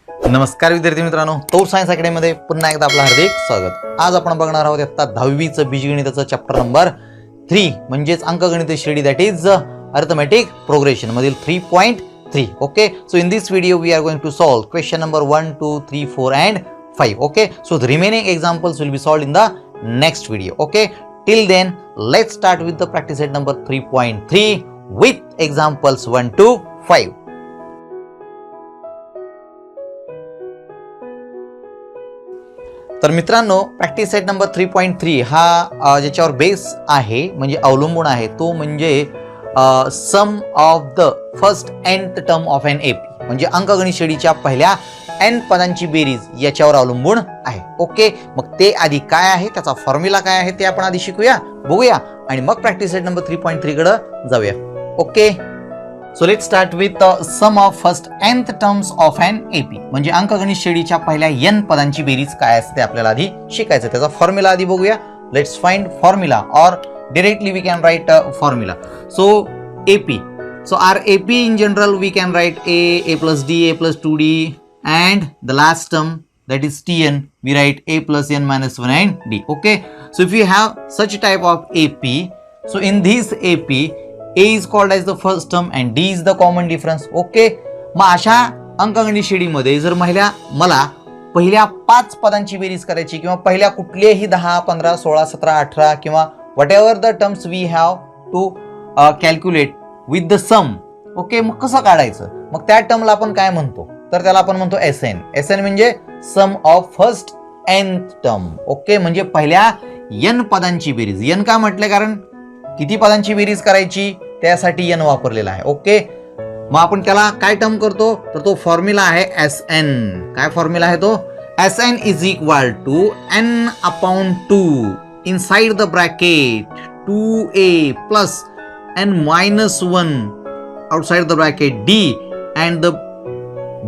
नमस्कार विद्यार्थी मित्रांनो, तौर सायन्स अकॅडमीमध्ये पुन्हा एकदा आपलं हार्दिक स्वागत। आज आपण बघणार आहोत आता 10वीचं बीजगणिताचं चॅप्टर नंबर 3 म्हणजेच अंकगणित श्रेणी, दॅट इज अरिथमेटिक प्रोग्रेशन मधील 3.3. Okay, so in this video we are going to solve question number 1, 2, 3, 4 and 5. Okay, so the remaining examples will be solved in the next video. Okay, till then let's start with the practice set number 3.3 with examples 1 to 5. तर मित्रांनो, practice set number 3.3 हा ज्याच्यावर base आहे म्हणजे अवलंबून आहे तो म्हणजे sum of the first nth term of an AP, म्हणजे अंकगणित श्रेणीच्या पहिल्या n पदांची बेरीज याच्यावर अवलंबून आहे. ओके, मग ते आधी काय आहे, त्याचा फॉर्म्युला काय आहे ते आपण आधी शिकूया, बघूया आणि मग प्रॅक्टिस सेट नंबर 3.3 कडे जाऊया. Okay, so let's start with sum of first nth terms of an AP, म्हणजे अंकगणित श्रेणीच्या पहिल्या n पदांची बेरीज काय असते आपल्याला आधी शिकायचं. त्याचा फॉर्म्युला आधी बघूया. Let's find formula or directly we can write formula. So AP, so our AP in general we can write a plus d, a plus 2d, and the last term, that is Tn, we write a plus n minus 1 and d. Okay, so if you have such type of AP, so in this AP a is called as the first term and d is the common difference. Okay, मग अशा अंकगणित श्रेणीमध्ये जर मला पहिल्या 5 पदांची बेरीज करायची किंवा पहिल्या कुठलेही 10, 15, 16, 17, 18 किंवा whatever the terms we have to calculate with the sum. Okay, मग कसं काढायचं, मग त्या टर्मला आपण काय म्हणतो, तर त्याला आपण म्हणतो SN. SN म्हणजे sum of first nth term. Okay, म्हणजे पहिल्या n पदांची बेरीज. n का म्हटले, कारण किती पदांची बेरीज करायची त्यासाठी n वापरलेला आहे. ओके, मग आपण त्याला काय टर्म करतो, तर तो फॉर्म्युला आहे SN. काय फॉर्म्युला आहे तो, SN is equal to n upon 2 inside the bracket 2a plus n minus 1 outside the bracket d and the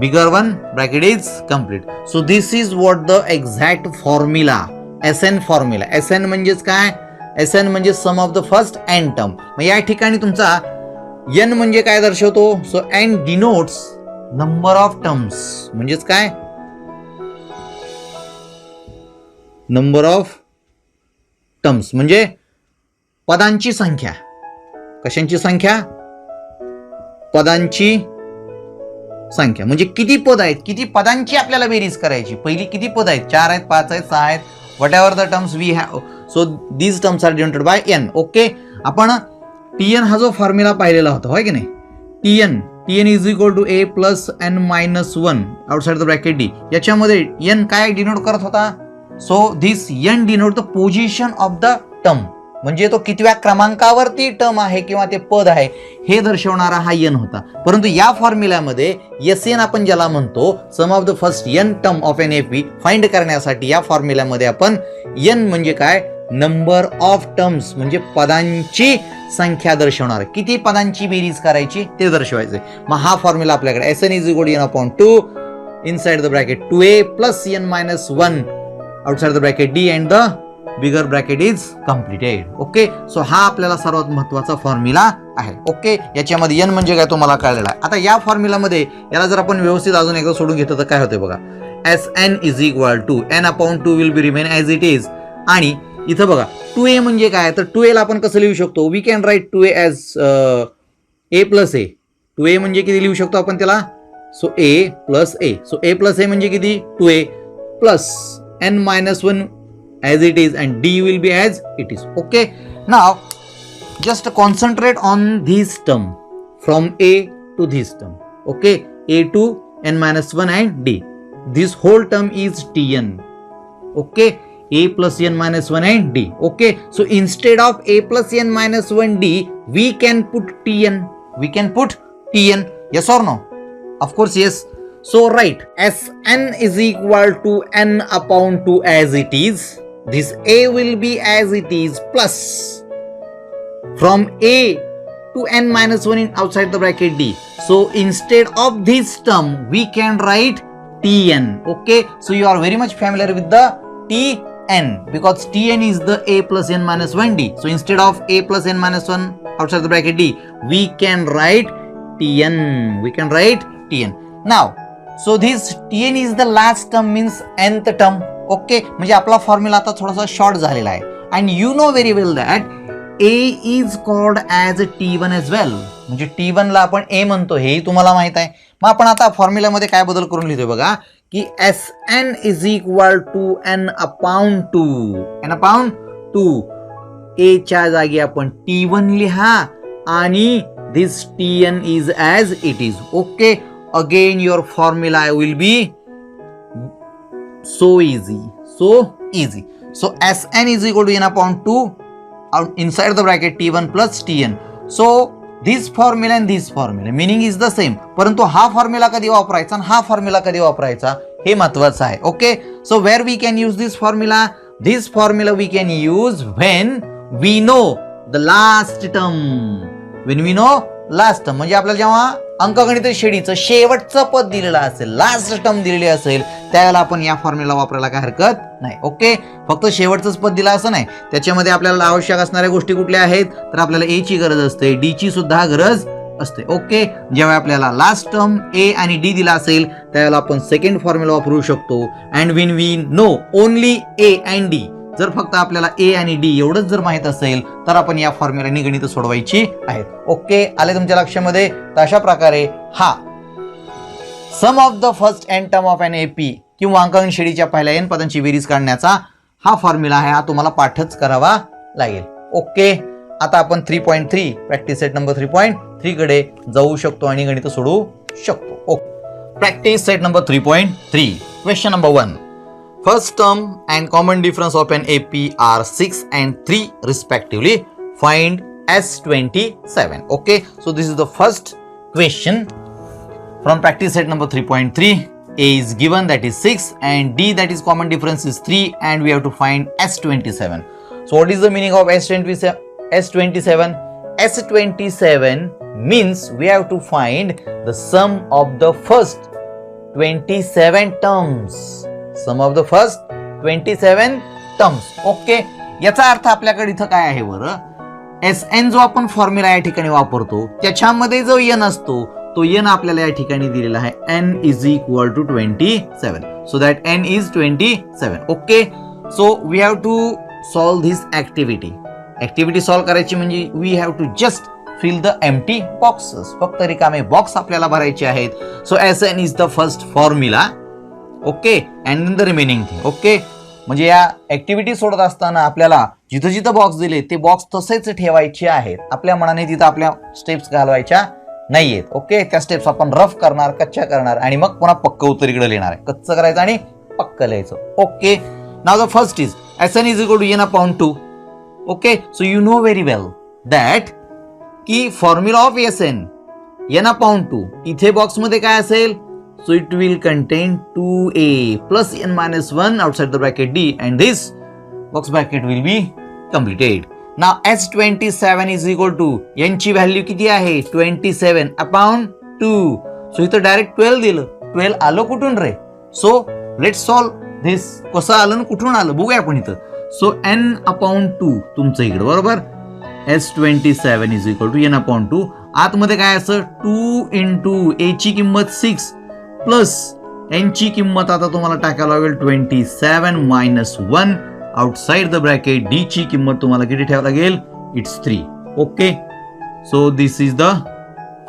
bigger one bracket is complete. So this is what the exact formula, SN formula. SN म्हणजेच काय, SN म्हणजे sum of the first n term. मग या ठिकाणी तुमचा n म्हणजे काय दर्शवतो, so n denotes number of terms, म्हणजेच काय, number of terms म्हणजे पदांची संख्या. कशांची संख्या, पदांची संख्या म्हणजे किती पद आहेत, किती पदांची आपल्याला बेरीज करायची. पहिली किती पद आहेत, 4 आहेत, 5 आहेत, 6 आहेत, whatever the terms we have. So these terms are denoted by n. Okay, आपण Tn हा जो फॉर्म्युला पाहिलेला होता, होय की नाही, Tn is equal to a plus n minus 1 outside the bracket d. याच्यामध्ये n काय डिनोट करत होता, so this n denote the position of the term, म्हणजे तो कितव्या क्रमांकावरती टर्म आहे किंवा ते पद आहे हे दर्शवणारा हा n होता. परंतु या फॉर्म्युल्यामध्ये SN आपण ज्याला म्हणतो, sum of the first n term of an AP find करण्यासाठी या फॉर्म्युल्यामध्ये आपण n म्हणजे काय, नंबर ऑफ टर्म्स म्हणजे पदांची संख्या दर्शवणार, किती पदांची बेरीज करायची ते दर्शवायचे. मग हा फॉर्म्युला आपल्याकडे SN is equal to n upon 2 inside the bracket 2a plus n minus 1 outside the bracket d and the bigger bracket is completed. Okay, so हा आपल्याला सर्वात महत्वाचा फॉर्म्युला आहे. ओके, याच्यामध्ये n म्हणजे काय तुम्हाला कळलेला आहे. आता या फॉर्म्युलामध्ये याला जर आपण व्यवस्थित अजून एकदा सोडून घेतलं तर काय होते बघा, SN is equal to n upon 2 will be remain as it is. आणि इथं बघा 2a म्हणजे काय, तर 2a ला आपण कसं लिहू शकतो, we can write 2a as a plus a. 2a म्हणजे किती लिहू शकतो आपण त्याला, so a plus a. So a plus a म्हणजे किती, 2a plus n minus 1 as it is and d will be as it is. Okay, now just concentrate on this term from a to this term. Okay, a to n minus 1 and d. This whole term is Tn. Okay, a plus n minus 1 and d. Okay, so instead of a plus n minus 1 d we can put Tn. We can put Tn. Yes or no? Of course yes. So write Sn is equal to n upon 2 as it is. This a will be as it is plus from a to n minus 1 in outside the bracket d. So instead of this term we can write Tn. Okay, so you are very much familiar with the Tn because Tn is the a plus n minus 1 d. So instead of a plus n minus 1 outside the bracket d we can write Tn. We can write Tn. Now so this tn is the last term means nth term. Okay, म्हणजे आपला formula आता थोडासा short झालेला आहे. And you know very well that a is called as t1 as well. म्हणजे t1 ला आपण a म्हणतो, हेही तुम्हाला माहित आहे. मग आपण आता फॉर्म्युल्यामध्ये काय बदल करून लिहितोय बघा, की Sn is equal to n upon 2. a च्या जागी आपण t1 लिहा आणि this tn is as it is. Okay, again your formula will be so easy. So Sn is equal to n upon 2 inside the bracket t1 plus tn. So this formula and this formula meaning is the same. परंतु हा formula कधी वापरायचा आणि हा formula कधी वापरायचा हे महत्वाचं आहे. Okay, so where we can use this formula? This formula we can use when we know the last term. When we know last term म्हणजे आपल्याला जेव्हा अंकगणित श्रेणीचं शेवटचं पद दिलेलं असेल, लास्ट टर्म दिलेली असेल, त्यावेळेला आपण या फॉर्म्युला वापरायला काय हरकत नाही. ओके, फक्त शेवटचंच पद दिलं असं नाही, त्याच्यामध्ये आपल्याला आवश्यक असणाऱ्या गोष्टी कुठल्या आहेत, तर आपल्याला ए ची गरज असते, डी ची सुद्धा गरज असते. ओके, जेव्हा आपल्याला लास्ट टर्म ए आणि डी दिला असेल त्यावेळेला आपण सेकंड फॉर्म्युला वापरू शकतो. And when we know only A and D, जर फक्त आपल्याला ए आणि डी एवढंच जर माहित असेल तर आपण या फॉर्म्युलाने गणित सोडवायची आहेत. ओके, आले तुमच्या लक्षामध्ये? तर अशा प्रकारे हा sum of the first n term of an AP किंवा अंकगणित श्रेणीच्या पहिल्या एन पदांची बेरीज काढण्याचा हा फॉर्म्युला आहे, हा तुम्हाला पाठच करावा लागेल. ओके, आता आपण 3.3 प्रॅक्टिस सेट नंबर 3.3 कडे जाऊ शकतो आणि गणित सोडवू शकतो. Okay, practice set number 3.3 question number 1. First term and common difference of an AP are 6 and 3 respectively. Find S27. Okay, so this is the first question from practice set number 3.3. A is given, that is 6, and D, that is common difference, is 3, and we have to find S27. So what is the meaning of S27? S27 means we have to find the sum of the first 27 terms. Sum of the first 27 terms. Okay, याचा अर्थ आपल्याकडे इथं काय आहे बरं, Sn जो आपण formula या ठिकाणी वापरतो त्याच्यामध्ये जो n असतो तो n आपल्याला या ठिकाणी दिलेला आहे n is equal to 27. So that n is 27. Okay, so we have to solve this activity. Activity solve करायची म्हणजे we have to just fill the empty boxes. फक्त रिकामे बॉक्स आपल्याला भरायचे आहेत. So Sn is the first formula. Okay, and the remaining thing. Okay, म्हणजे या activity सोडत असताना आपल्याला जिथं जिथं बॉक्स दिले ते बॉक्स तसेच ठेवायचे आहेत. आपल्या मनाने तिथं आपल्या स्टेप्स घालवायच्या नाहीयेत. ओके, त्या स्टेप्स आपण रफ करणार, कच्च्या करणार आणि मग पुन्हा पक्क उत्तरीकडे लिहिणार आहे. कच्चं करायचं आणि पक्क लिहायचं. Okay, now the first is Sn is equal to n upon 2. Okay, so you know very well that की formula of Sn n upon 2 इथे बॉक्समध्ये काय असेल, so it will contain 2a plus n minus 1 outside the bracket d, and this box bracket will be completed. Now S27 is equal to n ची value किती आहे 27 upon 2. so इथं direct 12 दिलं. 12 आलं कुठून रे? so let's solve this. कसं आलं कुठून आलं बघूया आपण इथं. so n upon 2 तुमचं इकडे बरोबर, S27 is equal to n upon 2. आतमध्ये काय असं 2 into a ची किंमत 6 प्लस n ची किंमत आता तुम्हाला टाकायला लागेल 27 minus 1 outside the bracket. d ची किंमत तुम्हाला किती ठेवावी लागेल, it's 3. Okay, so this is the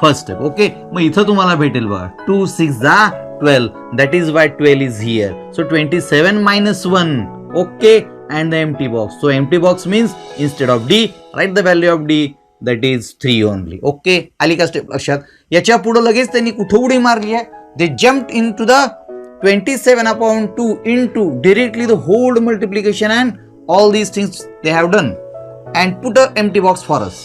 first step. Okay, मग इथं तुम्हाला भेटेल बघा 2 6 12, that is why 12 is here. So 27 minus 1. Okay, and the empty box. So empty box means instead of d write the value of d, that is 3 only. Okay, आली का step लक्षात? याच्या पुढे लगेच त्यांनी कुठं उडी मारली आहे, they jumped into the 27 upon 2 into directly the whole multiplication and all these things they have done and put a empty box for us.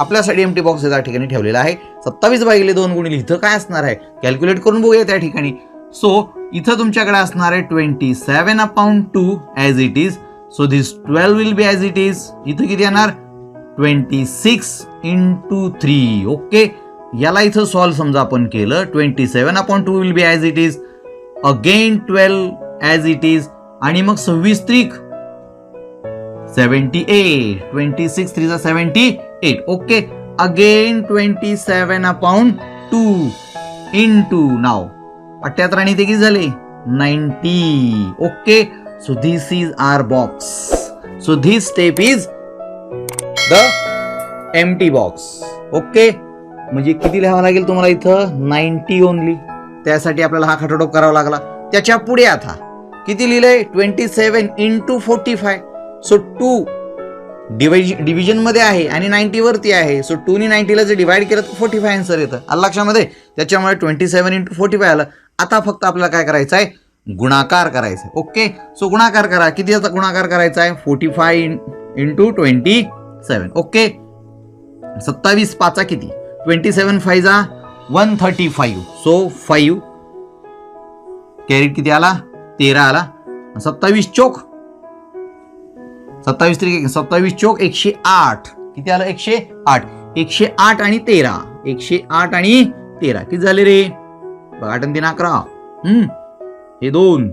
आपल्यासाठी एम्प्टी बॉक्स या ठिकाणी ठेवलेला आहे. 27 भागिले 2 गुणिले इथं काय असणार आहे कॅल्क्युलेट करून बघूया त्या ठिकाणी. सो इथं तुमच्याकडे असणार आहे 27 upon 2 as it is. so this 12 will be as it is. इथं किती येणार 26 into 3. ओके, याला इथं सॉल्व समजा आपण केलं 27 upon 2 will be as it is, again 12 as it is, आणि मग 26 त्रिक 78, 26 3 78. Okay, again 27 upon 2 into now 78 आणि ते किती झाले 90. Okay, so this is our box. So this step is the empty box. Okay, म्हणजे किती लिहावं लागेल तुम्हाला इथं 90 ओनली. त्यासाठी आपल्याला हा खाटाटोप करावा लागला. त्याच्या पुढे आता किती लिहिलंय 27 into 45. सो 2 डिव्हिजन मध्ये आहे आणि 90 वरती आहे. सो 2 ने 90 ला जर डिवाइड केलं तर 45 आन्सर येतं. आलं लक्षामध्ये. त्याच्यामुळे 27 into 45 आलं. आता फक्त आपल्याला काय करायचं आहे गुणाकार करायचा आहे. ओके, सो गुणाकार करा. किती याचा गुणाकार करायचा आहे 45 into 27. ओके, 27 पाचा किती 27 5 जा 135. सो 5 कॅरेट किती आला 13 आला. 27 चोक 27 चोक 108. किती आलं 108. 108 आणि 13 108 आणि 13 किती झाले रे बघा 8 आणि 3 11. हे 2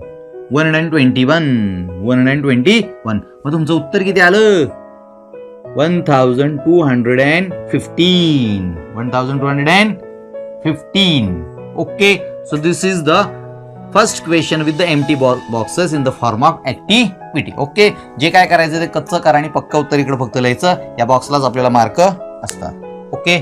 121. मग तुमचं उत्तर किती आलं 1215. Okay, so this is the first question with the empty boxes in the form of activity. Okay, जे काय करायचं ते कच्चं करा आणि पक्का उत्तर इकडे फक्त लिहायचं. या बॉक्सलाच आपल्याला मार्क असतात. Okay,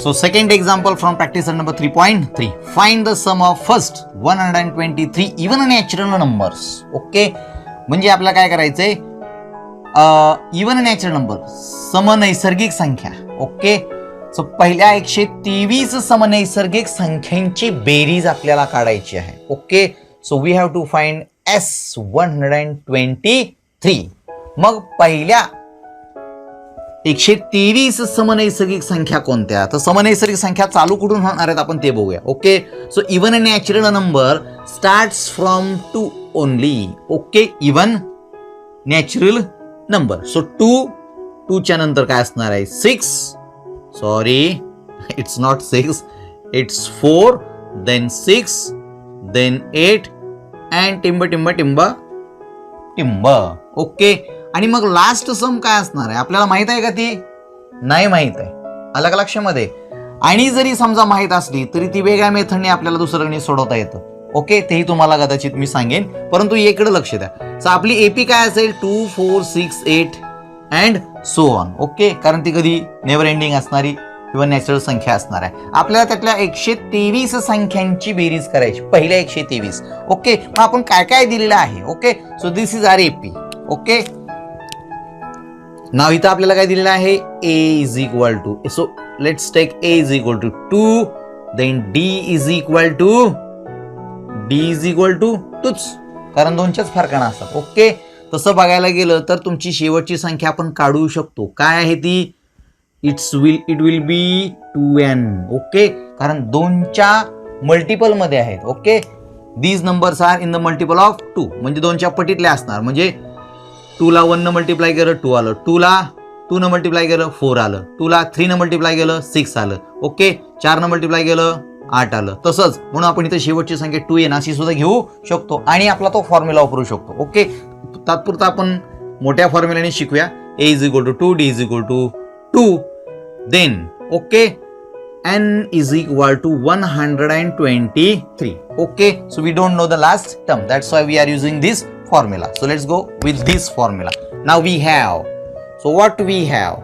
so second example from practice number 3.3. Find the sum of first 123 even natural numbers. Okay, म्हणजे आपल्याला काय करायचंय इव्हन नॅचरल नंबर समनैसर्गिक संख्या. ओके, सो पहिल्या 123 समनैसर्गिक संख्यांची बेरीज आपल्याला काढायची आहे. Okay, so we have to find S123. मग पहिल्या 123 समनैसर्गिक संख्या कोणत्या. तर समनैसर्गिक संख्या चालू कुठून होणार आहेत आपण ते बघूया. Okay, so even natural number starts from 2 only. Okay, even natural number. So 2 च्या नंतर काय असणार आहे 6. Sorry, it's not 6, it's 4, then 6, then 8 and टिंब. ओके, आणि मग लास्ट सम काय असणार आहे आपल्याला माहित आहे का ती नाही माहित आहे. आलं का लक्षामध्ये. आणि जरी समजा माहित असली तरी ती वेगळ्या मेथडने आपल्याला दुसरं गणित सोडवता येतं. ओके, तेही तुम्हाला कदाचित मी सांगेन, परंतु इकडे लक्ष द्या. सो आपली एपी काय असेल 2 4 6 8 अँड सो ऑन. ओके, कारण ती कधी नेव्हर एंडिंग असणारी किंवा नॅचरल संख्या असणार आहे. आपल्याला त्यातल्या 123 संख्यांची बेरीज करायची पहिल्या 123. ओके, मग आपण काय काय दिलेलं आहे. Okay, so this is our AP. Okay, now इथं आपल्याला काय दिलेलं आहे a is equal to. So let's take a is equal to 2, then d is equal to तूच, कारण दोनच्याच फरकानं असतात. ओके, तसं बघायला गेलं तर तुमची शेवटची संख्या आपण काढू शकतो. काय आहे ती it will be 2n. Okay, कारण 2च्या मल्टिपल मध्ये आहेत. Okay, these numbers are in the multiple of 2, म्हणजे 2च्या पटीतले असणार. म्हणजे 2 ला 1 न मल्टिप्लाय केलं 2 आलं, 2 ला 2 न मल्टिप्लाय केलं 4 आलं, 2 ला 3 न मल्टिप्लाय केलं 6 आलं. ओके, 4 न मल्टिप्लाय केलं 8 आलं. तसंच म्हणून आपण इथे शेवटची संख्या 2n अशी सुद्धा घेऊ शकतो आणि आपला तो फॉर्म्युला वापरू शकतो. ओके, तात्पुरता आपण मोठ्या फॉर्म्युल्याने शिकूया. a is equal to 2, d is equal to 2, then okay n is equal to 123. Okay, so we don't know the last term, that's why we are using this formula. So let's go with this formula. Now we have, so what we have,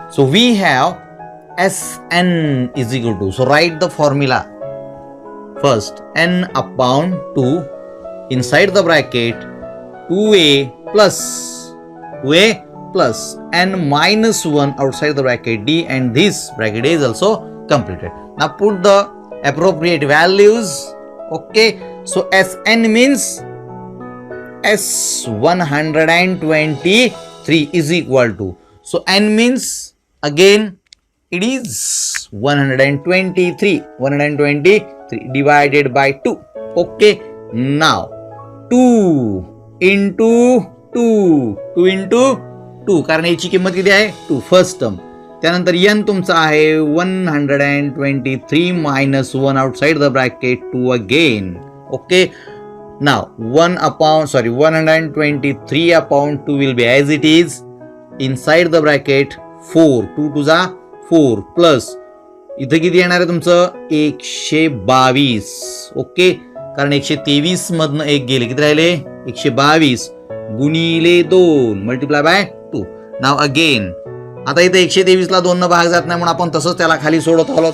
so we have Sn is equal to, so write the formula first, n upon 2 inside the bracket 2a plus n minus 1 outside the bracket d, and this bracket is also completed. Now put the appropriate values. Okay, so Sn means S123 is equal to, so n means again it is 123 divided by 2. Okay, now 2 into 2 कारण याची किंमत किती आहे 2 first term. त्यानंतर n तुमचा आहे 123 minus 1 outside the bracket 2 again. Okay, now 123 upon 2 will be as it is inside the bracket 4, 2 to the 4 plus इथं किती येणार आहे तुमचं 122. ओके, कारण 123 मधनं 1 गेले, किती राहिले 122 गुणिले 2 मल्टिप्लाय बाय 2. नाव अगेन आता इथे 123 ला 2 न भाग जात नाही म्हणून आपण तसंच त्याला खाली सोडत आहोत.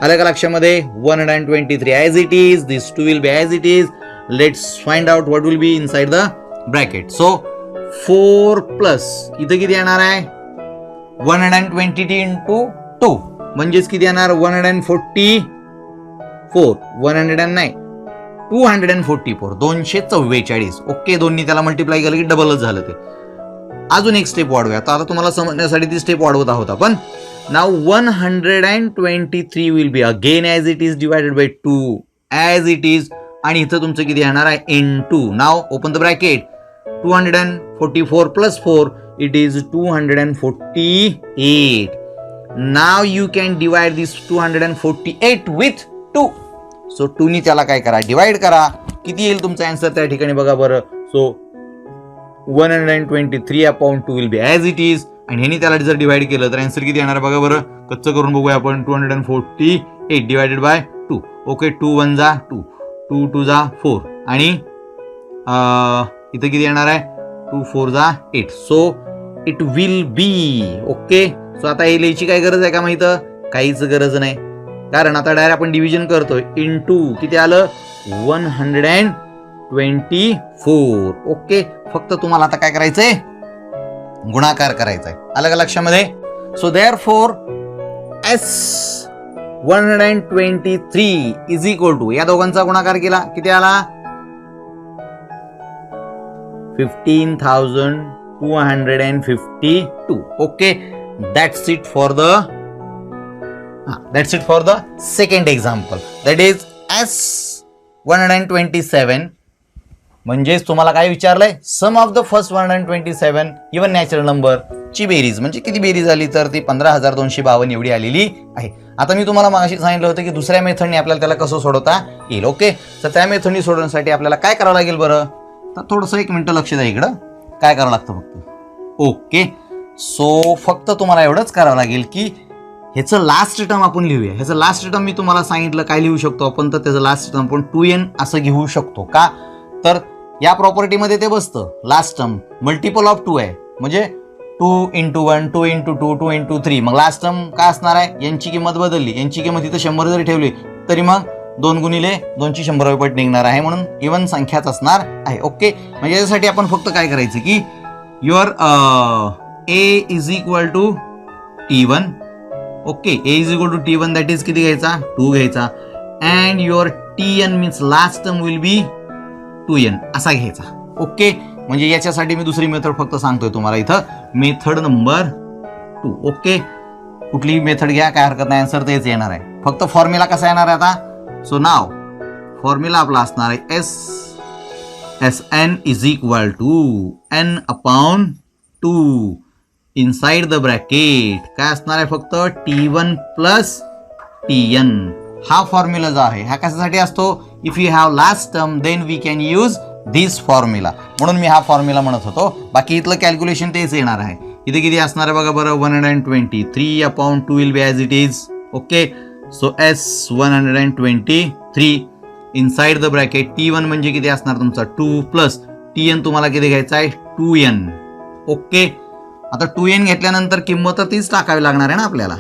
आलं का लक्षामध्ये? 123 as it is, this 2 will be as it is. Let's find out what will be inside the bracket. So 4 plus इथं किती येणार आहे 120 इंटू 2 म्हणजेच किती येणार 144. 100 नाही 244 244. ओके, दोन्ही त्याला मल्टिप्लाय केलं की डबलच झालं ते. अजून एक स्टेप वाढवूया. आता तुम्हाला समजण्यासाठी ती स्टेप वाढवत आहोत आपण. नाव 123 will be again as it is divided by 2 as it is. आणि इथं तुमचं किती येणार आहे into. Now open the bracket. 244 plus 4 it is 248. Now you can divide this 248 with 2. So 2 नी त्याला काय करा डिवाइड करा. किती येईल तुमचा आन्सर त्या ठिकाणी बघा बरं. So 123 upon 2 will be as it is. आणि ह्यानी त्याला जर डिवाइड केलं तर आन्सर किती येणार बघा बरं. कच्चं करून बघूया आपण. 248 डिवायडेड बाय 2. ओके, 2 1 जा 2, 2 2 जा 4 आणि इथं किती येणार आहे 2 4 जा 8. So it will B. Okay, so आता हे लिहायची काय गरज आहे का माहित? काहीच गरज नाही, कारण आता डायरेक्ट आपण डिव्हिजन करतोय. इंटू किती आलं 124. ओके, फक्त तुम्हाला आता काय करायचंय गुणाकार करायचा आहे. आलं का लक्षामध्ये? So therefore S123 is equal to या दोघांचा गुणाकार केला किती आला 15,252. Okay, that's it for the second example. That is S127. म्हणजेच तुम्हाला काय विचारलंय sum of the first 127 even natural number ची बेरीज. म्हणजे किती बेरीज आली तर ती 15,252 एवढी आलेली आहे. आता मी तुम्हाला मागाशी सांगितलं होतं की दुसऱ्या मेथडने आपल्याला त्याला कसं सोडवता येईल. ओके, तर त्या मेथडने सोडवण्यासाठी आपल्याला काय करावं लागेल बरं. तर थोडंसं 1 मिनिट लक्ष द्या इकडं. काय करावं लागतं फक्त. ओके, सो फक्त तुम्हाला एवढंच करावं लागेल की ह्याचं लास्ट टर्म आपण लिहूया. ह्याचं लास्ट टर्म मी तुम्हाला सांगितलं काय लिहू शकतो आपण. तर त्याचं लास्ट टर्म आपण 2n असं घेऊ शकतो. का तर या प्रॉपर्टीमध्ये ते बसतं. लास्ट टर्म मल्टिपल ऑफ 2 आहे, म्हणजे 2 इंटू 1 2 इंटू 2 2 इंटू 3. मग लास्ट टर्म काय असणार आहे यांची किंमत बदलली. यांची किंमत इथं 100 जरी ठेवली तरी मग 2 गुणिले 2ची 100 पट निघणार आहे, म्हणून इव्हन संख्याच असणार आहे. ओके, म्हणजे याच्यासाठी आपण फक्त काय करायचं की your a is equal to T1. Okay, a is equal to T1 that is किती घ्यायचा 2 घ्यायचा. And your Tn means last term will be 2n असा घ्यायचा. ओके, म्हणजे याच्यासाठी मी दुसरी मेथड फक्त सांगतोय तुम्हाला इथं. Method number 2. ओके, कुठलीही मेथड घ्या काय हरकत नाही, आन्सर तेच येणार आहे. फक्त फॉर्म्युला कसा येणार आहे आता. सो नाव फॉर्म्युला आपला असणार आहे Sn is equal to n upon 2 inside the bracket काय असणार आहे फक्त T1 प्लस Tn. हा फॉर्म्युला जो आहे हा कशासाठी असतो. If you have last term then we can use this formula, म्हणून मी हा फॉर्म्युला म्हणत होतो. बाकी इथलं कॅल्क्युलेशन तेच येणार आहे. इथे किती असणार आहे बघा बरं 123 upon 2 will be as it is. Okay, so S123 inside the bracket T1 म्हणजे किती असणार तुमचा 2 प्लस Tn तुम्हाला किती घ्यायचा आहे 2n. ओके, आता 2n घेतल्यानंतर किंमत तीच टाकावी लागणार आहे ना आपल्याला.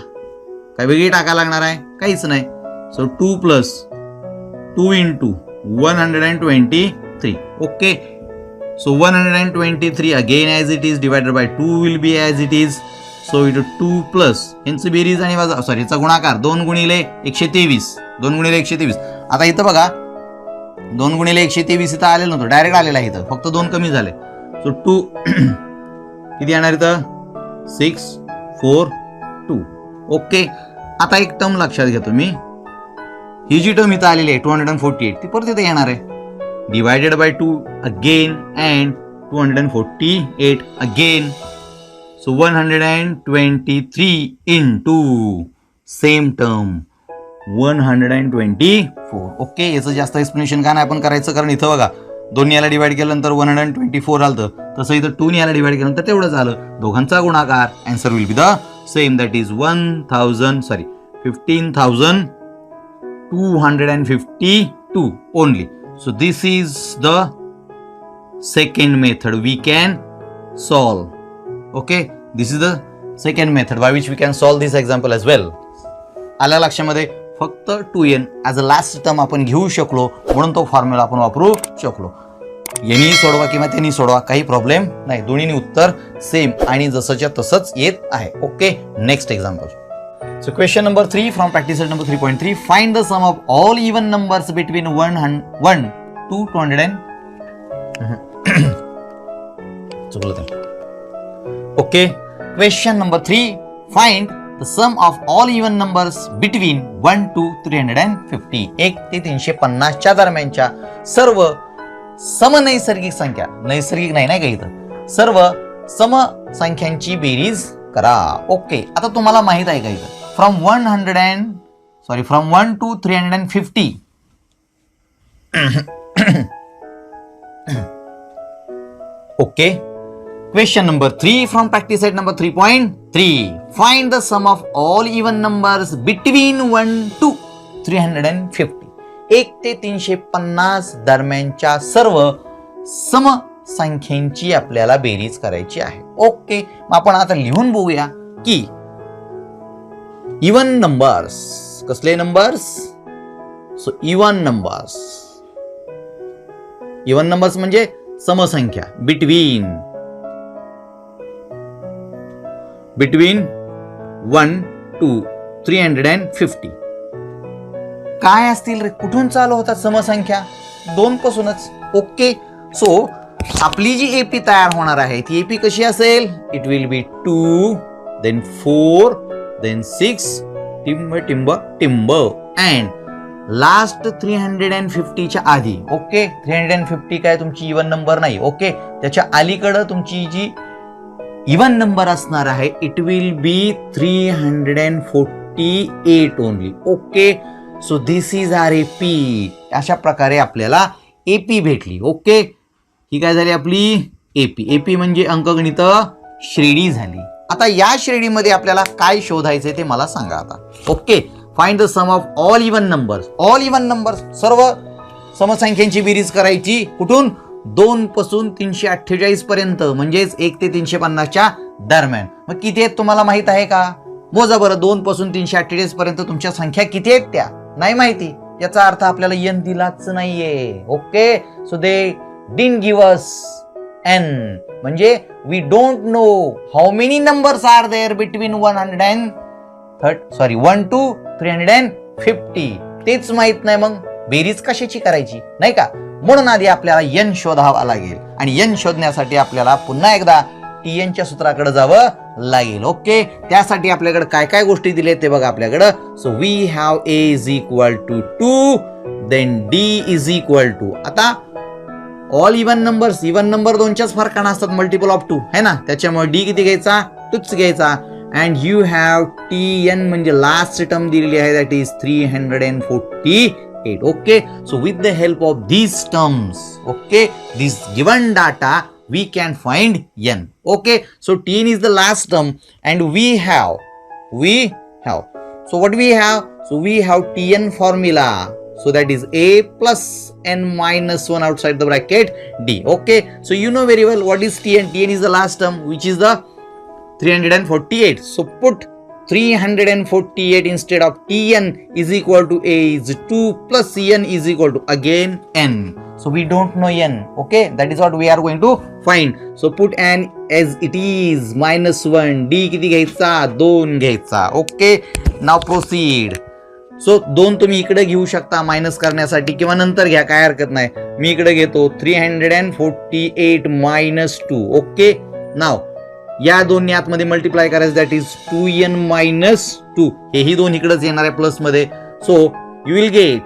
काय वेगळी टाकायला लागणार आहे काहीच नाही. So 2 plus 2 into 123. Okay, so 123 again as it is divided by 2 will be as it is. So it 2 plus यांचं बेरीज आणि वजा सॉरी याचा गुणाकार 2 गुणिले 123. 2 गुणिले 123. आता इथं बघा 2 गुणिले 123 इथं आलेलं नव्हतं, डायरेक्ट आलेलं आहे इथं, फक्त 2 कमी झाले. सो 2 किती येणार इथं 6 4 2. ओके, आता एक टर्म लक्षात घ्या तुम्ही. ही जी टर्म इथं आलेली आहे 248 ती परत इथे येणार आहे divided by 2 again and 248 again. So 123 into same term 124. Okay, याचं जास्त एक्सप्लेनेशन का नाही आपण करायचं, कारण इथं बघा 2 याला डिवाइड केल्यानंतर 124 आलं, तसं इथं 2 याला डिवाइड केल्यानंतर तेवढंच आलं. दोघांचा गुणाकार answer will be the same, that is 15,252. 15,252 only. So this is the second method we can solve. Okay, this is the second method by which we can solve this example as well. आल्या लक्षामध्ये फक्त 2n as a last term आपण घेऊ शकलो म्हणून तो formula आपण वापरू शकलो. यांनी सोडवा किंवा त्यांनी सोडवा काही प्रॉब्लेम नाही, दोन्हीनी उत्तर सेम आणि जसंच्या तसंच येत आहे. Okay, next example. So question number 3 from practice set number 3.3. Find the sum of all even numbers between 1 to 200 and Okay. Question number 3. Find the sum of all even numbers between 1 to 350. 1 ते 350 च्या दरम्यानच्या सर्व समनैसर्गिक संख्या, नैसर्गिक नाही का इथं, सर्व सम संख्यांची बेरीज करा. ओके, आता तुम्हाला माहित आहे का इथं from 1 to 350 okay. Question number 3 from practice set number 3.3. Find the sum of all even numbers between 1 to 350. 1 ते 350 दरम्यानच्या सर्व सम संख्यांची आपल्याला बेरीज करायची आहे. ओके, मग आपण आता लिहून बघूया की इवन नंबर्स, कसले नंबर्स? सो इवन नंबर्स म्हणजे समसंख्या बिटवीन 1 to 350 काय असतील रे? कुठून चालू होतात समसंख्या? 2 पासूनच. ओके, सो आपली जी एपी तयार होणार आहे ती एपी कशी असेल? It will be 2 then 4 then 6 टिंब अँड लास्ट 350 च्या आधी. ओके, 350 काय तुमची इवन नंबर नाही. ओके, त्याच्या अलीकडं तुमची जी इवन नंबर असणार आहे it will be 348 only. Okay, so this is our AP. अशा प्रकारे आपल्याला एपी भेटली. ओके, ही काय झाली आपली एपी म्हणजे अंकगणित श्रेणी झाली. आता या श्रेणीमध्ये आपल्याला काय शोधायचे ते मला सांगा आता. Okay, find the sum of all even numbers. All even numbers सर्व समसंख्यांची बेरीज करायची कुठून? 2 पासून 348 पर्यंत, म्हणजेच 1 ते 350 च्या दरम्यान. मग किती आहेत तुम्हाला माहित आहे का? मोजा बरं, 2 पासून 348 पर्यंत तुमच्या संख्या किती आहेत त्या नाही माहिती. याचा अर्थ आपल्याला n दिलाच नाहीये. Okay, so they didn't give us n, म्हणजे we don't know how many numbers are there between 1 to 350. तेच माहित नाही, मग बेरीज कशाची करायची नाही का? म्हणून आधी आपल्याला n शोधावा लागेल आणि n शोधण्यासाठी आपल्याला पुन्हा एकदा tn च्या सूत्राकडे जावं लागेल. ओके, त्यासाठी आपल्याकडे काय काय गोष्टी दिल्या ते बघा आपल्याकडे. So we have a is equal to 2 then d is equal to, आता all even numbers, even number 2च्याच फरकाने असतात, मल्टिपल ऑफ 2 है ना, त्याच्यामुळे d किती घ्यायचा? 2च घ्यायचा. अँड यू हॅव tn म्हणजे लास्ट टर्म दिलेली आहे that is 348. Okay, so with the help of these terms, okay, this given data we can find n. Okay, so tn is the last term and we have so what we have? So we have tn formula, so that is a plus n minus 1 outside the bracket d. Okay, so you know very well what is tn. Tn is the last term which is the 348. So put 348 instead of tn is equal to a is 2 plus n is equal to again n. So we don't know n. Okay, that is what we are going to find. So put n as it is -1. d किती घ्यायचा? 2 घ्यायचा. Okay, now proceed. So 2 तुम्ही इकडे घेऊ शकता minus करण्यासाठी किंवा नंतर घ्या, काय हरकत नाही. मी इकडे घेतो 348 - 2. ओके, नाव या दोन्ही आतमध्ये मल्टिप्लाय करायचं दॅट इज 2n - 2. हेही 2 इकडेच येणार आहे प्लस मध्ये. सो यू विल गेट,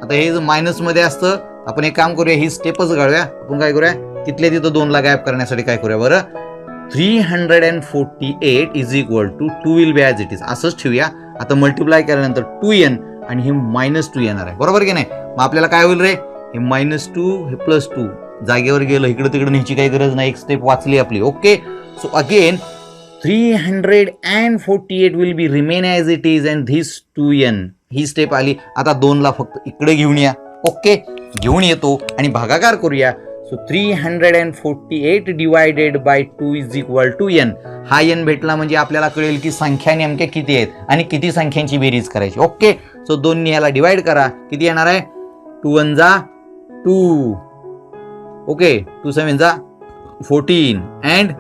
आता हे जर मायनस मध्ये असतं आपण एक काम करूया, ही स्टेपच काढूया. आपण काय करूया, तिथल्या तिथं 2 ला गायब करण्यासाठी काय करूया बरं, 348 is equal to 2 will be as it is असंच ठेवूया. आता मल्टिप्लाय केल्यानंतर 2n आणि हे -2 येणार आहे, बरोबर की नाही? मग आपल्याला काय होईल रे, हे -2 हे +2 जागेवर गेलं, इकडे तिकडे न्यायची काही गरज नाही, एक स्टेप वाचली आपली. Okay, so again 348 will be remain as it is and this 2n he step आली. आता 2ला फक्त इकडे घेऊन या. ओके, घेऊन येतो आणि भागाकार करूया. So 348 divided by 2 is equal to n. हा n भेटला म्हणजे आपल्याला कळेल की संख्या नेमक्या किती आहेत आणि किती संख्यांची बेरीज करायची. ओके, सो 2 याला डिवाइड करा. किती येणार आहे? 2 1 जा 2. ओके, 2 7 जा 14 अँड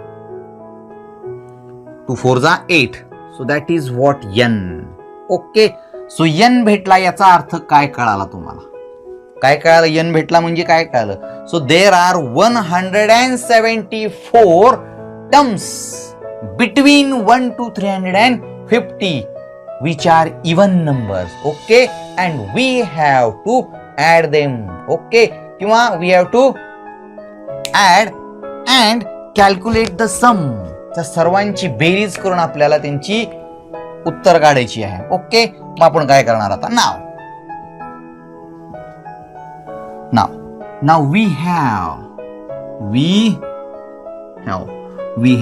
2 4 जा 8. So that is what n. Okay, so n भेटला याचा अर्थ काय कळाला तुम्हाला? काय कळालं? n भेटला म्हणजे काय कळालं? So there are 174 terms between 1 to 350 which are even numbers. Okay, and we have to add them. Okay, किंवा we have to add and calculate the sum. त्या सर्वांची बेरीज करून आपल्याला त्यांची उत्तर काढायची आहे. ओके, मग आपण काय करणार आता? Now we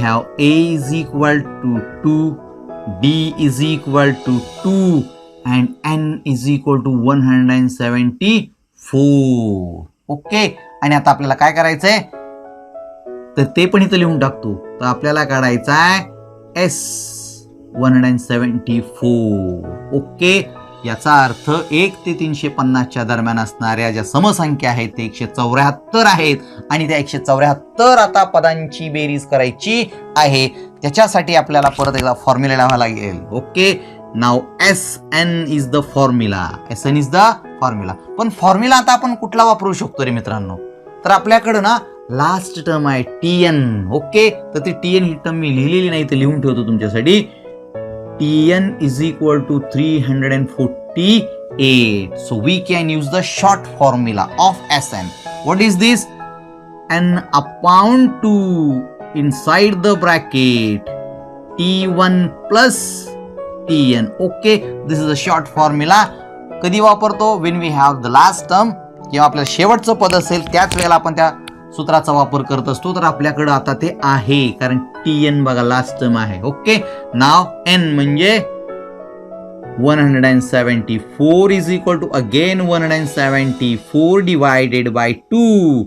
have A is equal to 2, D is equal to 2 and N is equal to 174. Okay, आणि आता आपल्याला काय करायचंय तर ते पण इथं लिहून टाकतो. तर आपल्याला काढायचा आहे S 174. ओके, याचा अर्थ 1 ते 350च्या दरम्यान असणाऱ्या ज्या समसंख्या आहेत ते 174 आहेत आणि त्या 174 आता पदांची बेरीज करायची आहे. त्याच्यासाठी आपल्याला परत एकदा फॉर्म्युला लावावा लागेल. Okay, now SN is the formula. SN is the formula. पण फॉर्म्युला आता आपण कुठला वापरू शकतो रे मित्रांनो? तर आपल्याकडं ना लास्ट टर्म आहे TN. ओके, तर ती TN ही टर्म मी लिहिलेली नाही, ते लिहून ठेवतो तुमच्यासाठी. TN is equal to 348. So we can use the short formula of SN. What is this? N upon 2 inside the bracket T1 plus TN. Okay, this is a short formula. कधी वापरतो? When we have the last term किंवा आपल्याला शेवटचं पद असेल त्याच वेळेला आपण त्या सूत्राचा वापर करत असतो. तर आपल्याकडे आता ते आहे कारण TN बघा लास्ट टर्म आहे. ओके, नाव N म्हणजे 174 is equal to again 174 divided by 2.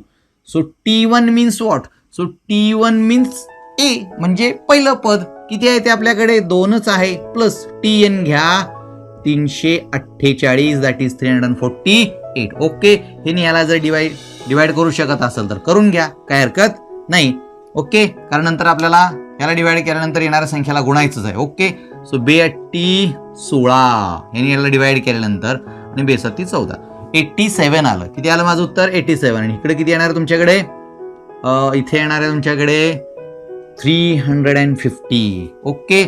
So T1 means what? So T1 means A म्हणजे पहिलं पद. किती आहे ते आपल्याकडे? 2च आहे. प्लस TN घ्या 348 दॅट इज 348. ओके, हे याला जर डिवाइड करू शकत असेल तर करून घ्या, काय हरकत नाही. ओके, कारण नंतर आपल्याला याला डिवाइड केल्यानंतर येणाऱ्या संख्याला गुणायचंच आहे. ओके, सो 2 16 यांनी याला डिवाइड केल्यानंतर आणि 2 7 14 87 आलं. किती आलं माझं उत्तर? 87. आणि इकडे किती येणार तुमच्याकडे? इथे येणार आहे तुमच्याकडे 350. Okay,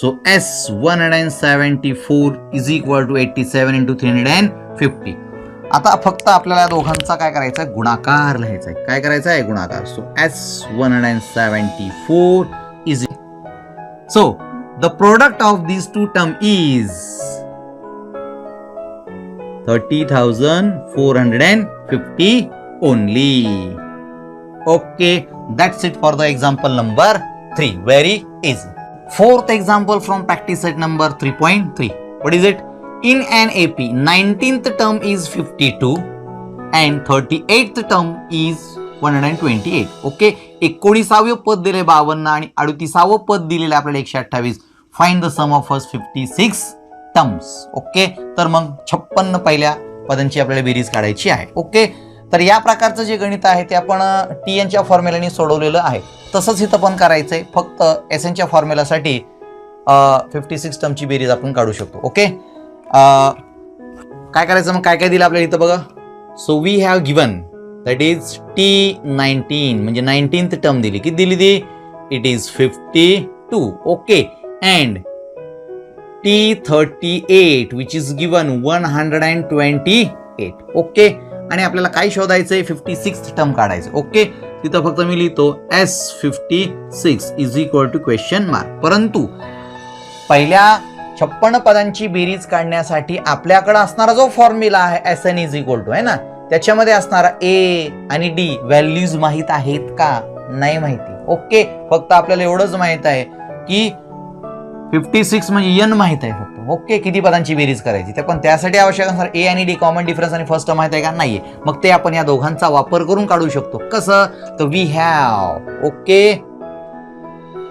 so S 174 is equal to 87 into 350. आता फक्त आपल्याला दोघांचा काय करायचा आहे? गुणाकार लिहायचा आहे. काय करायचा आहे? गुणाकार. So S 174 is so the product of this two term is 30,450 only. Okay, that's it for the example number 3. Very easy. Fourth example from practice set number 3.3. What is it? In an AP, 19th term is 52 and 38th term is 128. Okay, 19वे पद दिले 52 आणि 38वे पद दिलेले आपल्याला 128. Find the sum of first 56 terms. Okay, तर मग 56 पहिल्या पदांची आपल्याला बेरीज काढायची आहे. ओके, तर या प्रकारचं जे गणित आहे ते आपण TNच्या फॉर्म्युलाने सोडवलेलं आहे. तसंच इथं पण करायचंय, फक्त SNच्या फॉर्म्युलासाठी 56 टर्मची बेरीज आपण काढू शकतो. ओके, काय करायचं मग? काय काय दिलं आपल्याला इथं बघा. So we have given that is T19 म्हणजे 19th टर्म दिली. किती दिली ती? It is 52. Okay, and T38 which is given 128. Okay, आणि आपल्याला काय शोधायचंय? 56th टर्म काढायचं. ओके, तिथं फक्त मी लिहितो S56 is equal to question mark. परंतु पहिल्या 56 पदांची बेरीज काढण्यासाठी आपल्याकडे असणारा जो फॉर्म्युला आहे SN इज इक्वल टू आहे ना, त्याच्यामध्ये असणारा A आणि D व्हॅल्यूज माहित आहेत का? नाही माहिती. ओके, फक्त आपल्याला एवढंच माहित आहे की 56 म्हणजे n माहित आहे फक्त. ओके, किती पदांची बेरीज करायची ते, पण त्यासाठी आवश्यक असणार ए आणि डी कॉमन डिफरन्स आणि फर्स्ट टर्म माहित आहे का नाहीये. मग ते आपण या दोघांचा वापर करून काढू शकतो. कसं, तर we have, okay,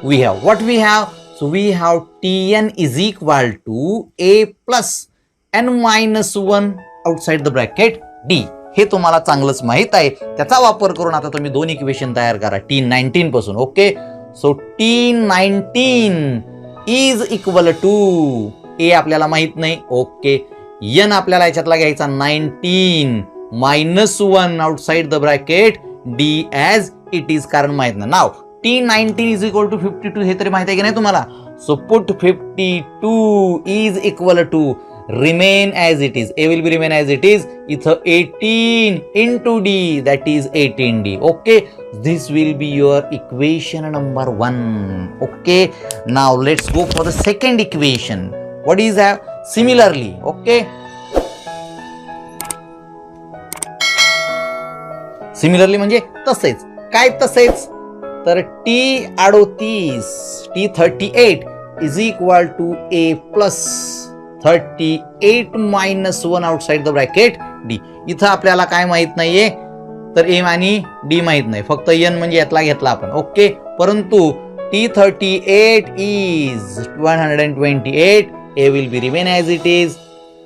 we have what we have, so we have tn is equal to a plus n minus 1 outside the bracket d. हे तुम्हाला चांगलंच माहित आहे. त्याचा वापर करून आता तुम्ही दोन इक्वेशन तयार करा T19 पासून. Okay, so T19 is equal to a आपल्याला माहित नाही. ओके, n आपल्याला याच्यातला घ्यायचा 19 minus 1 outside the bracket d as it is, कारण माहित नाही. नाव T19 इज इक्वल टू 52 हे तरी माहित आहे की नाही तुम्हाला. So put 52 is equal to remain as it is, a will be remain as it is, इथं 18 into d, that is 18d. Okay, this will be your equation number 1. Okay, now let's go for the second equation. What is that? Similarly, okay, similarly म्हणजे तसेच. काय तसेच, तर T38 T38 is equal to a plus 38 minus 1 outside the bracket D. इथं आपल्याला काय माहित नाहीये, तर ए आणि डी माहित नाही, फक्त n म्हणजे यातला घेतला आपण. ओके, परंतु T38 is 128, a will be remain as it is,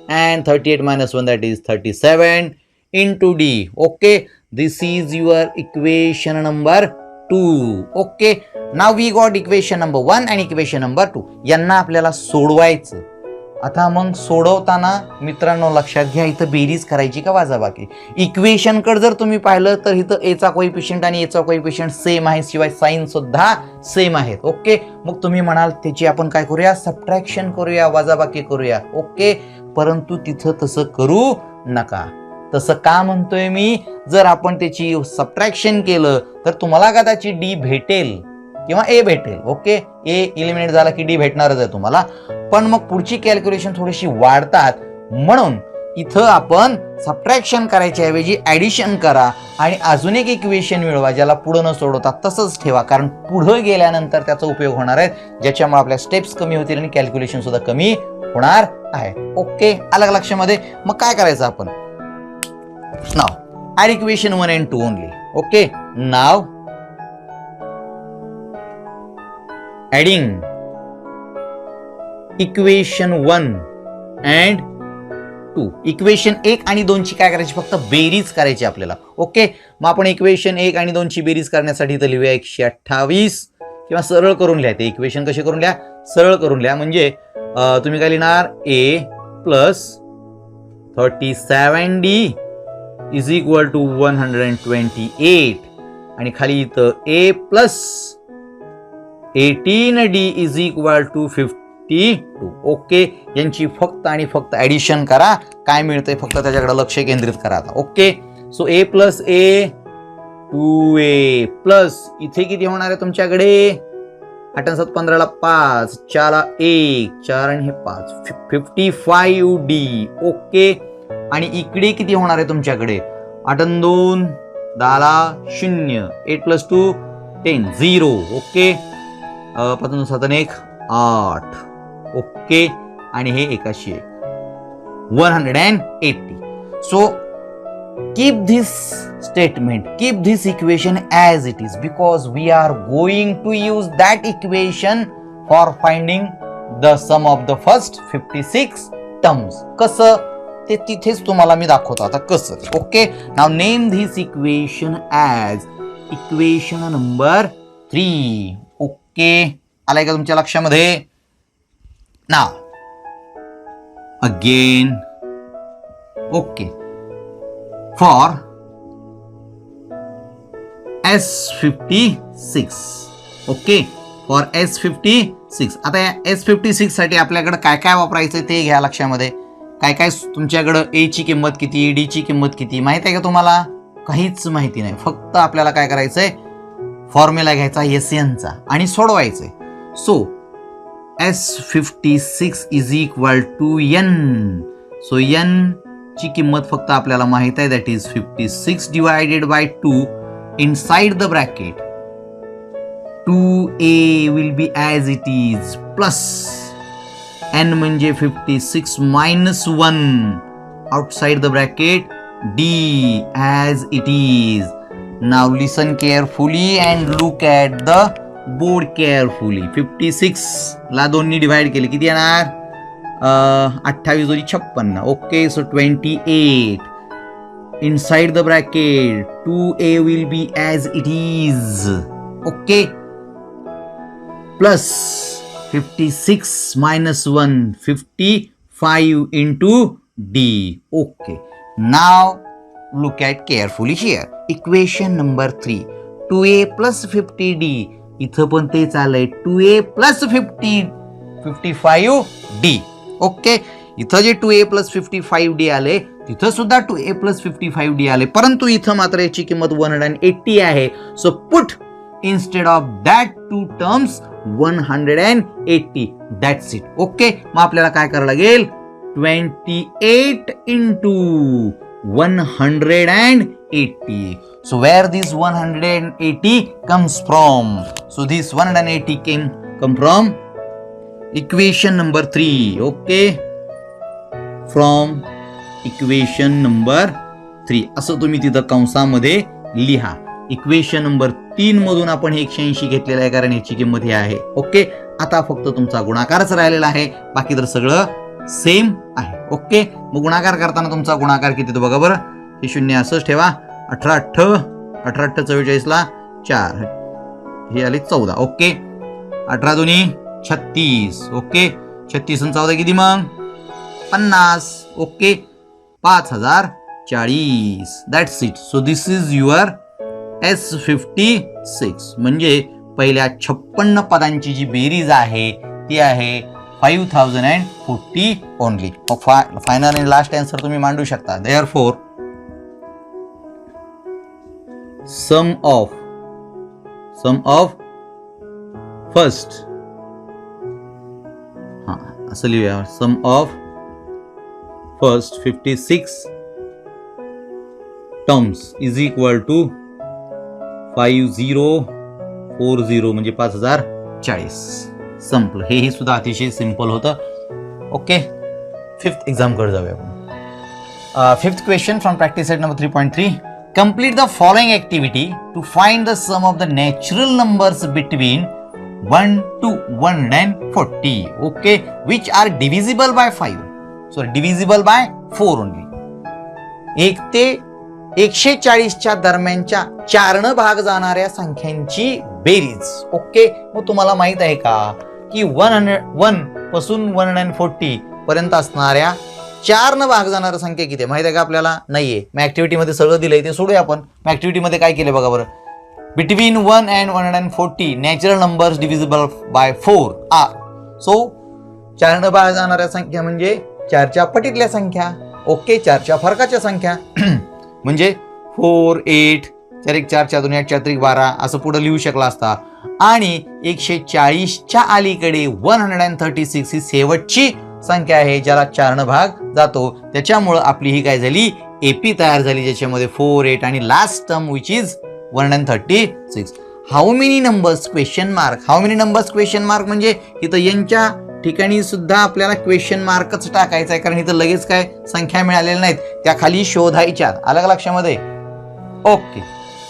and 38 minus 1, that is 37 into d. Okay, this is your equation number 2. Okay, now we got equation number 1 and equation number 2. यांना आपल्याला सोडवायचं. आता मग सोडवताना मित्रांनो लक्षात घ्या, इथं बेरीज करायची का वजाबाकी. इक्वेशन कडे जर तुम्ही पाहिलं तर इथं एचा कोएफिशियंट आणि एचा कोएफिशियंट सेम आहे, शिवाय साइन सुद्धा सेम आहेत. ओके, मग तुम्ही म्हणाल त्याची आपण काय करूया, सबट्रॅक्शन करूया, वजाबाकी करूया. ओके, परंतु तिथं तसं करू नका. तसं का म्हणतोय मी, जर आपण त्याची सबट्रॅक्शन केलं तर तुम्हाला कदाचित डी भेटेल किंवा ए भेटेल. ओके, ए इलिमिनेट झाला की डी भेटणारच आहे तुम्हाला, पण मग पुढची कॅल्क्युलेशन थोडीशी वाढतात. म्हणून इथं आपण सबट्रॅक्शन करायच्या ऐवजी ऍडिशन करा आणि अजून एक इक्वेशन मिळवा, ज्याला पुढे न सोडवता तसंच ठेवा, कारण पुढे गेल्यानंतर त्याचा उपयोग होणार आहे, ज्याच्यामुळे आपल्या स्टेप्स कमी होतील आणि कॅल्क्युलेशन सुद्धा कमी होणार आहे. ओके, अलग लक्षामध्ये. मग काय करायचं आपण, now add equation 1 and 2 only. Okay, now adding equation 1 and 2. Equation 1 आणि 2 ची काय करायची, फक्त बेरीज करायची आपल्याला. ओके, मग आपण इक्वेशन 1 आणि 2 ची बेरीज करण्यासाठी इथं लिहूया 128, किंवा सरळ करून लिहा. ते इक्वेशन कसे करून लिहा, सरळ करून लिहा. म्हणजे तुम्ही काय लिहिणार, a plus 37d is equal to 128, आणि खाली इथं a plus 18d is equal to 52. Okay, यांची फक्त आणि फक्त ऍडिशन करा, काय मिळतंय फक्त त्याच्याकडे लक्ष केंद्रित करा. Okay, so a plus a 2a plus इथे किती होणार आहे तुमच्याकडे, 8 7 15 5, 4 1, 4 आणि हे 5, 55d. ओके, आणि इकडे किती होणार आहे तुमच्याकडे, 8 2 10 0, 8 प्लस 2 10 0. ओके, 5 7 1 8. ओके, आणि हे 81 180. So keep this statement, keep this equation as it is, because we are going to use that equation for finding the sum of the first 56 terms. कसं ते तिथेच तुम्हाला मी दाखवतो आता कसं. Okay, now name this equation as equation number 3. Okay, आलाय का तुमच्या लक्षामध्ये. Now again, okay, for S56. Okay, for S56. आता या S56 साठी आपल्याकडे काय काय वापरायचं ते घ्या लक्षामध्ये. काय काय तुमच्याकडे a ची किंमत किती, d ची किंमत किती माहित आहे का तुम्हाला, काहीच माहिती नाही. फक्त आपल्याला काय करायचंय, फॉर्म्युला घ्यायचा SN चा आणि सोडवायचंय. So S56 is equal to n. So n ची किंमत फक्त आपल्याला माहित आहे, that is 56 divided by 2 inside the bracket 2a will be as it is plus n म्हणजे 56 minus 1 outside the bracket d as it is. Now listen carefully and look at the board carefully. 56 ला 2 ने divide केले किती येणार 28 × 56. Okay, so 28 inside the bracket 2a will be as it is. Okay, plus 56 minus 1 55 into d. Okay, now look at carefully here. Equation number 3 2a plus 50d. इथं पण तेच आलंय 2a plus 55d. Okay, इथं जे 2a plus 55d आले तिथं सुद्धा 2a plus 55d आले, परंतु इथं मात्र याची किंमत 180 आहे. So put instead of that two terms 180. That's it. Okay, मग आपल्याला काय करावं लागेल 28 into 180. So where this 180 comes from? So this 180 come from equation number 3. Okay, from equation number 3 असं तुम्ही तिथं कंसामध्ये लिहा. इक्वेशन नंबर 3 मधून आपण हे 180 घेतलेलं आहे कारण याची किंमत ही आहे. ओके, आता फक्त तुमचा गुणाकारच राहिलेला आहे, बाकी तर सगळं सेम आहे. ओके, मग गुणाकार करताना तुमचा गुणाकार किती येतो बघा बरं. हे शून्य असंच ठेवा. 18 44 ला 4 हे आले 14. ओके, 18 दुनी 36. ओके, 36 आणि 14 किती मग 50. Okay, 5040. That's it. So this is your S56. म्हणजे पहिल्या 56 पदांची जी बेरीज आहे ती आहे 5040 ओनली. फायनल आणि लास्ट आन्सर तुम्ही मांडू शकता. देअरफॉर सम ऑफ फर्स्ट असं लिहूया. Sum of first 56 terms is equal to 5040 म्हणजे 5040. संपलं. हेही सुद्धा अतिशय सिंपल होतं. ओके, फिफ्थ एक्झाम कडे जाऊया आपण. Fifth question from practice set number 3.3. Complete the following activity to find the sum of the natural numbers between 1 to 140. Okay, which are divisible by 5. So divisible by 4 only. 1 ते 140 च्या दरम्यानच्या 4 न भाग जाणाऱ्या संख्यांची बेरीज. ओके, मग तुम्हाला माहित आहे का की 101 पासून 140 पर्यंत असणाऱ्या 4 न भाग जाणाऱ्या संख्या किती माहित आहे का आपल्याला? नाहीये. मग ऍक्टिव्हिटी मध्ये सगळं दिलंय ते सोडूया आपण. मग ऍक्टिव्हिटी मध्ये काय केलं बघा बरं. Between 1 and 140 natural numbers divisible by 4 are. So 4 न भाग जाणाऱ्या संख्या म्हणजे 4च्या पटीतल्या संख्या. ओके, 4च्या फरकाच्या संख्या म्हणजे 4 8 4 1 4 4 2 8 4 3 12 असं पुढे लिहू शकला असता. आणि 140च्या अलीकडे 136 ही शेवटची संख्या आहे ज्याला 4 न भाग जातो. त्याच्यामुळे आपली ही काय झाली एपी तयार झाली ज्याच्यामध्ये 4 8 आणि last term which is 136. How many numbers question mark. How many numbers question mark म्हणजे इथं यांच्या ठिकाणी सुद्धा आपल्याला क्वेश्चन मार्कच टाकायचा आहे कारण इथं लगेच काय संख्या मिळालेल्या नाहीत, त्या खाली शोधायच्या. आलं का लक्षामध्ये? ओके,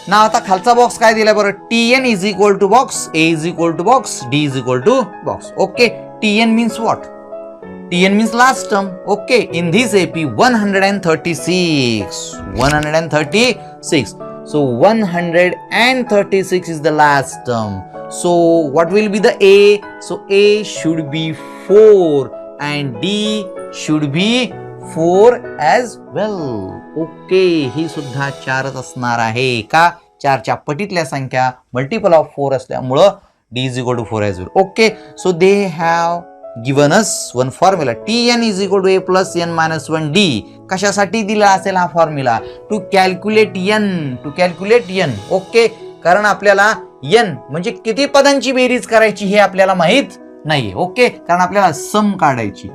ना आता खालचा बॉक्स काय दिलाय बरं. TN is equal to box, A is equal to box, D is equal to box. Okay, TN means what? TN means last term. Okay, in this AP 136. 136. So 136 is the last term. So what will be the A? So A should be 4 and D should be 4 as well. Okay, ही सुद्धा 4च असणार आहे का? 4च्या पटीतल्या संख्या multiple of 4 असल्यामुळं D is equal to 4 as well. Okay, so they have given us one formula. TN is equal to A plus N minus 1D. कशासाठी दिला असेल हा formula? To calculate N. Okay, कारण आपल्याला N म्हणजे किती पदांची बेरीज करायची हे आपल्याला माहित नाहीये. ओके, कारण आपल्याला सम काढायची.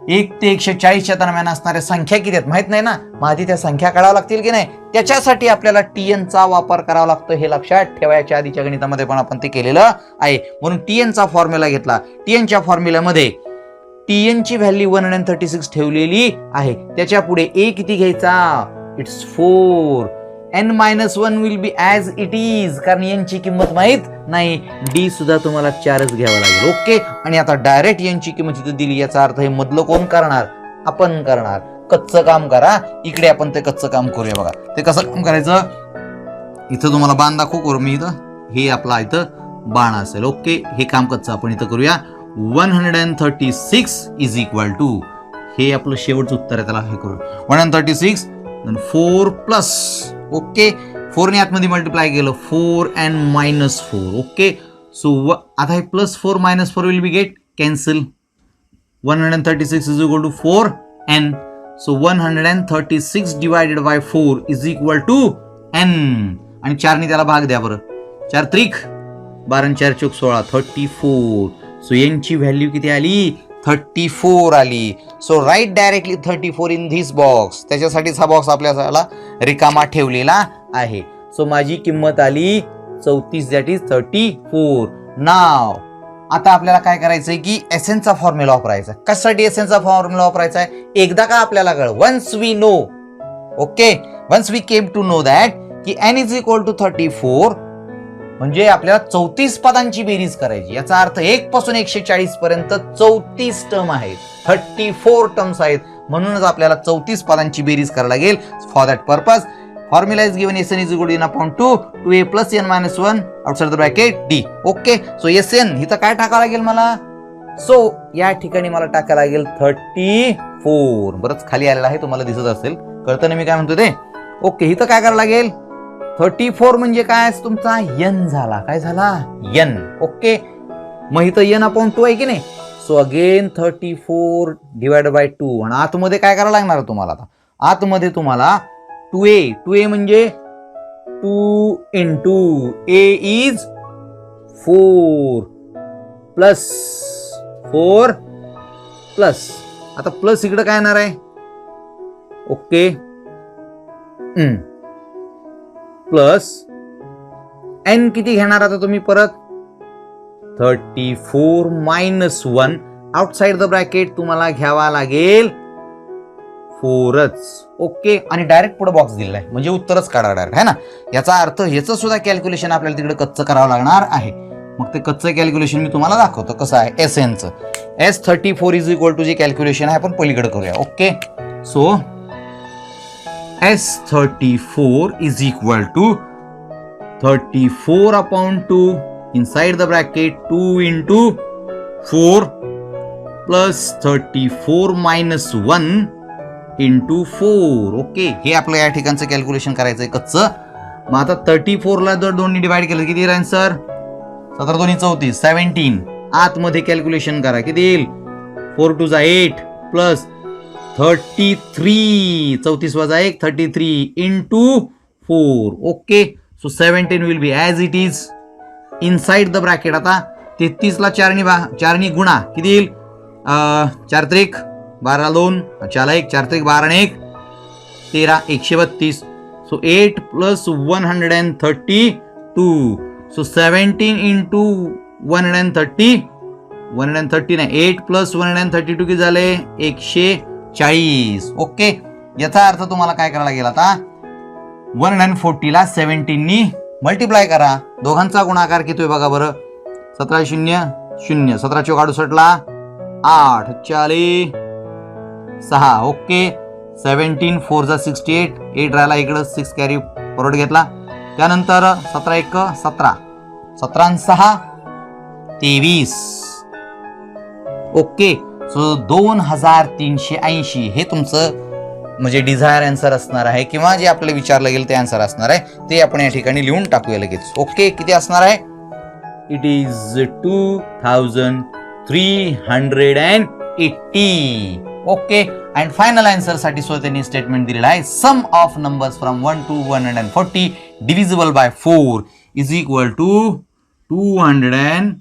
1 ते 140च्या दरम्यान असणाऱ्या संख्या किती आहेत माहित नाही ना, मग आधी त्या संख्या काढाव्या लागतील की नाही, त्याच्यासाठी आपल्याला TN चा वापर करावा लागतो. हे लक्षात ठेवायच्या आधीच्या गणितामध्ये पण आपण ते केलेलं आहे. म्हणून TN चा फॉर्म्युला घेतला. TN च्या फॉर्म्युल्यामध्ये TN ची व्हॅल्यू 136 ठेवलेली आहे. त्याच्या पुढे A किती घ्यायचा, it's 4. n-1 will be as it is, कारण n ची किंमत माहित नाही. D सुद्धा तुम्हाला 4च घ्यावा लागेल. ओके. आणि आता डायरेक्ट n ची किंमत इथे दिली, याचा अर्थ हे मधलं कोण करणार, आपण करणार. कच्चं काम करा. इकडे आपण ते कच्चं काम करूया. बघा ते कसं काम करायचं, इथं तुम्हाला बाण दाखवू करू मी. इथं हे आपला इथं बाण असेल. ओके. हे काम कच्चं आपण इथं करूया. 136 इज इक्वल टू, हे आपलं शेवटचं उत्तर आहे, त्याला हे करू 136 4 प्लस. ओके. 4 ने आतमध्ये मल्टिप्लाय केलं, 4 and -4. ओके. सो आता हे +4 -4 will be get cancel. 136 is equal to 4n. So 136 divided by 4 is equal to n. आणि 4 ने त्याला भाग द्या बरं. 4 त्रिक 12 4 चौक 16 34. सो n ची व्हॅल्यू किती आली, 34 आली. So write directly 34 in this box. त्याच्यासाठीच हा बॉक्स आपल्याला रिकामा ठेवलेला आहे. सो माझी किंमत आली 34, दॅट इज 34. नाव आता आपल्याला काय करायचंय की SN चा फॉर्म्युला वापरायचा. कशासाठी SN चा फॉर्म्युला वापरायचा आहे, एकदा का आपल्याला कळ, once we know, okay, once we came to know that की n इज इक्वल टू 34, म्हणजे आपल्याला 34 पदांची बेरीज करायची. याचा अर्थ 1 पासून 140 पर्यंत 34 टर्म आहेत, 34 टर्म्स आहेत. म्हणूनच आपल्याला 34 पदांची बेरीज करावी लागेल. For that purpose formula is given SN is equal to n upon 2 2a plus n minus 1 outside the bracket d. Okay. So SN इथं काय टाकावं लागेल मला, सो या ठिकाणी मला टाकायला लागेल 34. बरंच खाली आलेलं आहे, तुम्हाला दिसत असेल, कळतं ना मी काय म्हणतो ते. ओके. इथं काय करावं लागेल, 34 म्हणजे काय, तुमचा n झाला. काय झाला, n. ओके. मग इथं n अपॉन 2 आहे की नाही. So again 34 divide by 2. आणि आतमध्ये काय करावं लागणार तुम्हाला, आता आतमध्ये तुम्हाला 2a म्हणजे 2 into a is 4 plus 4 plus, आता प्लस इकडे काय येणार आहे, ओके, प्लस n किती घेणार आता तुम्ही परत, 34 मायनस 1 आउटसाइड द ब्रॅकेट तुम्हाला घ्यावा लागेल 4च. ओके. आणि डायरेक्ट पुढे बॉक्स दिलेला आहे, म्हणजे उत्तरच काढा डायरेक्ट, है ना. याचा अर्थ ह्याचं सुद्धा कॅल्क्युलेशन आपल्याला तिकडे कच्चं करावं लागणार आहे. मग ते कच्चं कॅल्क्युलेशन मी तुम्हाला दाखवतो कसं आहे. SNचं S34 इज इक्वल टू जे कॅल्क्युलेशन आहे आपण पलीकडे करूया. Okay. So S34 is equal to 34 upon 2 inside the bracket 2 into 4 plus 34 minus 1 into 4. Okay. हे आपलं या ठिकाणचं कॅल्क्युलेशन करायचंय कच्चं. मग आता 34 ला जर 2 ने डिवाइड केलं किती राहील सर, 17 2 34 17. आतमध्ये कॅल्क्युलेशन करा किती येईल, 4 2 8 प्लस 33 34 वजा 1 33 into 4. Okay. So 17 will be as it is inside the bracket. आता 33 ला 4 ने गुणा किती येईल, 4 त्रिक 12 2 4 1 4 त्रिक 12 1 13 132. So 8 plus 132. सो 17 इंटू 130 नाही, 8 प्लस 132 किती झाले 140. ओके. याचा अर्थ तुम्हाला काय करायला लागेल, आता 140 ला 17 नी मल्टिप्लाय करा. दोघांचा गुणाकार किती आहे बघा बरं, 17 0 0 17 चौक 68 ला 8 40 6. ओके. 17 4 जा 68 8 राहिला इकडं 6 कॅरी फॉरवर्ड घेतला. त्यानंतर 17 1 17 17 6 23. ओके. सो 2380 हे तुमचं म्हणजे डिझायर आन्सर असणार आहे, किंवा जे आपल्याला विचारलं गेलं ते आन्सर असणार आहे. ते आपण या ठिकाणी लिहून टाकूया लगेच. ओके. किती असणार आहे, it is 2380. Okay. And final answer साठी त्यांनी स्टेटमेंट दिलेलं आहे, sum of numbers from 1 to 140 divisible by 4 is equal to 2000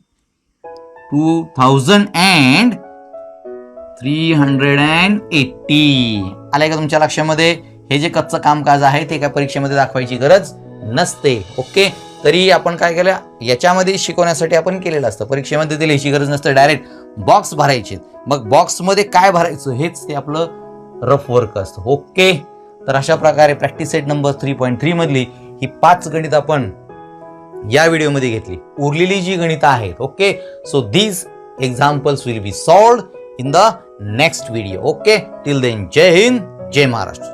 and 380 आलंय का तुमच्या लक्षामध्ये? हे जे कच्चं कामकाज आहे ते काय परीक्षेमध्ये दाखवायची गरज नसते. ओके, तरी आपण काय केलं, याच्यामध्ये शिकवण्यासाठी आपण केलेलं असतं. परीक्षेमध्ये ते लिहायची गरज नसते, डायरेक्ट बॉक्स भरायचे. मग बॉक्समध्ये काय भरायचं हेच ते आपलं रफ वर्क असतं. ओके, तर अशा प्रकारे प्रॅक्टिस सेट नंबर 3.3 मधली ही 5 गणित आपण या व्हिडिओमध्ये घेतली. उरलेली जी गणितं आहेत, okay, so these examples will be solved in the next video. Okay, till then जय हिंद, जय महाराष्ट्र.